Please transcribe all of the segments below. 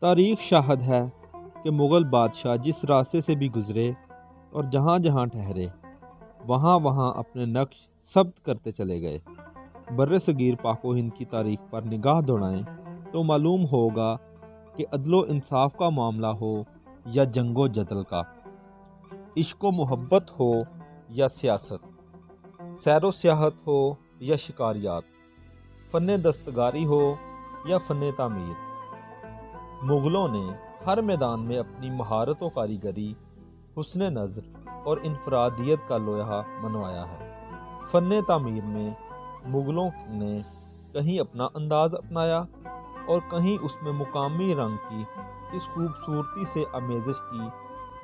تاریخ شاہد ہے کہ مغل بادشاہ جس راستے سے بھی گزرے اور جہاں جہاں ٹھہرے وہاں وہاں اپنے نقش ثبت کرتے چلے گئے۔ بر صغیر پاک و ہند کی تاریخ پر نگاہ دوڑائیں تو معلوم ہوگا کہ عدل و انصاف کا معاملہ ہو یا جنگ و جدل کا، عشق و محبت ہو یا سیاست، سیر و سیاحت ہو یا شکاریات، فن دستکاری ہو یا فن تعمیر، مغلوں نے ہر میدان میں اپنی مہارت و کاریگری، حسن نظر اور انفرادیت کا لوہا منوایا ہے۔ فن تعمیر میں مغلوں نے کہیں اپنا انداز اپنایا اور کہیں اس میں مقامی رنگ کی اس خوبصورتی سے آمیزش کی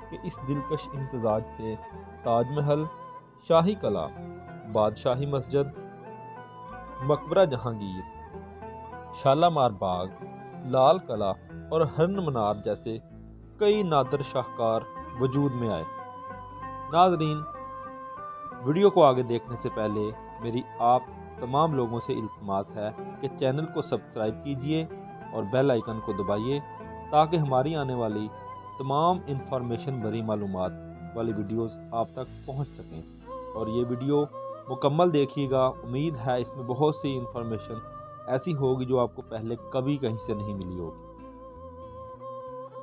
کہ اس دلکش امتزاج سے تاج محل، شاہی قلعہ، بادشاہی مسجد، مقبرہ جہانگیر، شالیمار باغ، لال قلعہ اور ہرن منار جیسے کئی نادر شاہکار وجود میں آئے۔ ناظرین، ویڈیو کو آگے دیکھنے سے پہلے میری آپ تمام لوگوں سے التماس ہے کہ چینل کو سبسکرائب کیجئے اور بیل آئیکن کو دبائیے تاکہ ہماری آنے والی تمام انفارمیشن بھری معلومات والی ویڈیوز آپ تک پہنچ سکیں۔ اور یہ ویڈیو مکمل دیکھیے گا، امید ہے اس میں بہت سی انفارمیشن ایسی ہوگی جو آپ کو پہلے کبھی کہیں سے نہیں ملی ہوگی۔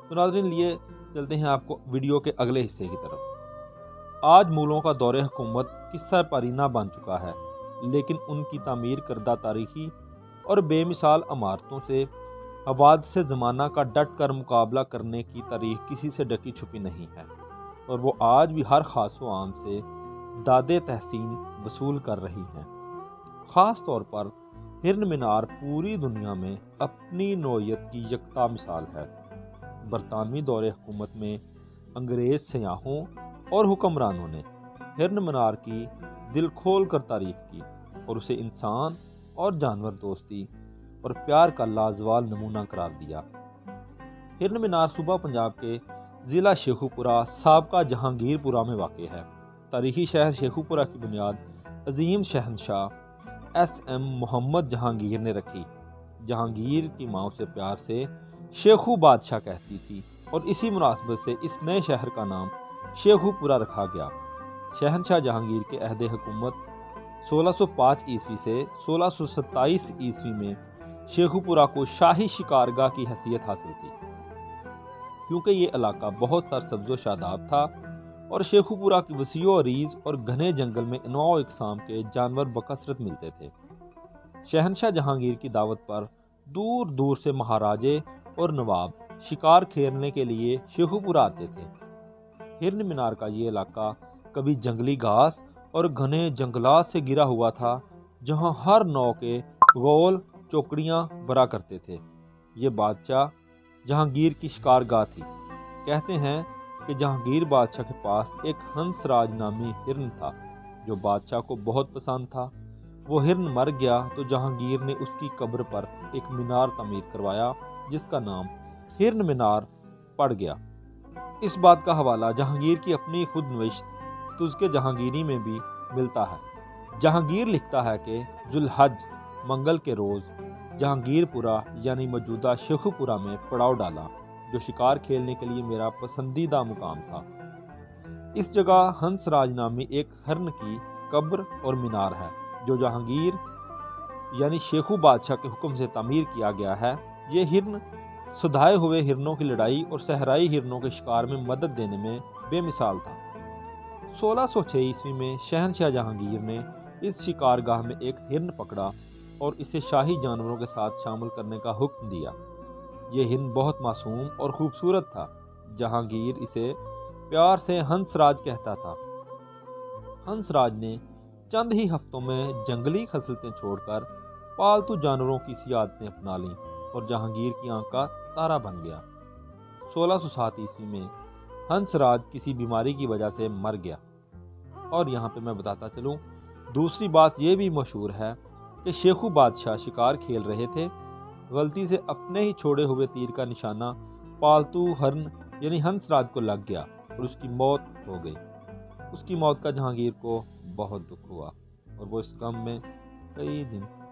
تو ناظرین، لیے چلتے ہیں آپ کو ویڈیو کے اگلے حصے کی طرف۔ آج مغلوں کا دور حکومت قصہ پرینہ بن چکا ہے، لیکن ان کی تعمیر کردہ تاریخی اور بے مثال عمارتوں سے حوادث زمانہ کا ڈٹ کر مقابلہ کرنے کی تاریخ کسی سے ڈکی چھپی نہیں ہے، اور وہ آج بھی ہر خاص و عام سے داد تحسین وصول کر رہی ہیں۔ خاص طور پر ہرن مینار پوری دنیا میں اپنی نوعیت کی یکتا مثال ہے۔ برطانوی دور حکومت میں انگریز سیاحوں اور حکمرانوں نے ہرن مینار کی دل کھول کر تعریف کی اور اسے انسان اور جانور دوستی اور پیار کا لازوال نمونہ قرار دیا۔ ہرن مینار صوبہ پنجاب کے ضلع شیخو پورہ سابقہ جہانگیر پورہ میں واقع ہے۔ تاریخی شہر شیخو پورہ کی بنیاد عظیم شہنشاہ ایس ایم محمد جہانگیر نے رکھی۔ جہانگیر کی ماں اسے پیار سے شیخو بادشاہ کہتی تھی اور اسی مناسبت سے اس نئے شہر کا نام شیخو پورہ رکھا گیا۔ شہنشاہ جہانگیر کے عہد حکومت 1605 عیسوی سے 1627 عیسوی میں شیخو پورہ کو شاہی شکارگاہ کی حیثیت حاصل تھی، کیونکہ یہ علاقہ بہت سرسبز و شاداب تھا اور شیخو پورہ کی وسیع و عریض اور گھنے جنگل میں انواع و اقسام کے جانور بکثرت ملتے تھے۔ شہنشاہ جہانگیر کی دعوت پر دور دور سے مہاراجے اور نواب شکار کھیلنے کے لیے شیخو پورہ آتے تھے۔ ہرن مینار کا یہ علاقہ کبھی جنگلی گھاس اور گھنے جنگلات سے گھرا ہوا تھا، جہاں ہر نوع کے غول چوکڑیاں برا کرتے تھے۔ یہ بادشاہ جہانگیر کی شکارگاہ تھی۔ کہتے ہیں کہ جہانگیر بادشاہ کے پاس ایک ہنس راج نامی ہرن تھا جو بادشاہ کو بہت پسند تھا۔ وہ ہرن مر گیا تو جہانگیر نے اس کی قبر پر ایک مینار تعمیر کروایا جس کا نام ہرن مینار پڑ گیا۔ اس بات کا حوالہ جہانگیر کی اپنی خود نوشت تذکرہ جہانگیری میں بھی ملتا ہے۔ جہانگیر لکھتا ہے کہ ذوالحج منگل کے روز جہانگیر پورہ یعنی موجودہ شیخو پورہ میں پڑاؤ ڈالا، جو شکار کھیلنے کے لیے میرا پسندیدہ مقام تھا۔ اس جگہ ہنس راج نامی ایک ہرن کی قبر اور مینار ہے جو جہانگیر یعنی شیخو بادشاہ کے حکم سے تعمیر کیا گیا ہے۔ یہ ہرن سدھائے ہوئے ہرنوں کی لڑائی اور صحرائی ہرنوں کے شکار میں مدد دینے میں بے مثال تھا۔ 1606 عیسوی میں شہنشاہ جہانگیر نے اس شکارگاہ میں ایک ہرن پکڑا اور اسے شاہی جانوروں کے ساتھ شامل کرنے کا حکم دیا۔ یہ ہرن بہت معصوم اور خوبصورت تھا۔ جہانگیر اسے پیار سے ہنس راج کہتا تھا۔ ہنس راج نے چند ہی ہفتوں میں جنگلی خصلتیں چھوڑ کر پالتو جانوروں کی سی عادتیں اپنا لیں اور جہانگیر کی آنکھ کا تارا بن گیا۔ 1607 عیسوی میں ہنس راج کسی بیماری کی وجہ سے مر گیا۔ اور یہاں پہ میں بتاتا چلوں، دوسری بات یہ بھی مشہور ہے کہ شیخو بادشاہ شکار کھیل رہے تھے، غلطی سے اپنے ہی چھوڑے ہوئے تیر کا نشانہ پالتو ہرن یعنی ہنس راج کو لگ گیا اور اس کی موت ہو گئی۔ اس کی موت کا جہانگیر کو بہت دکھ ہوا اور وہ اس غم میں کئی دن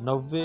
90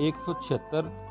176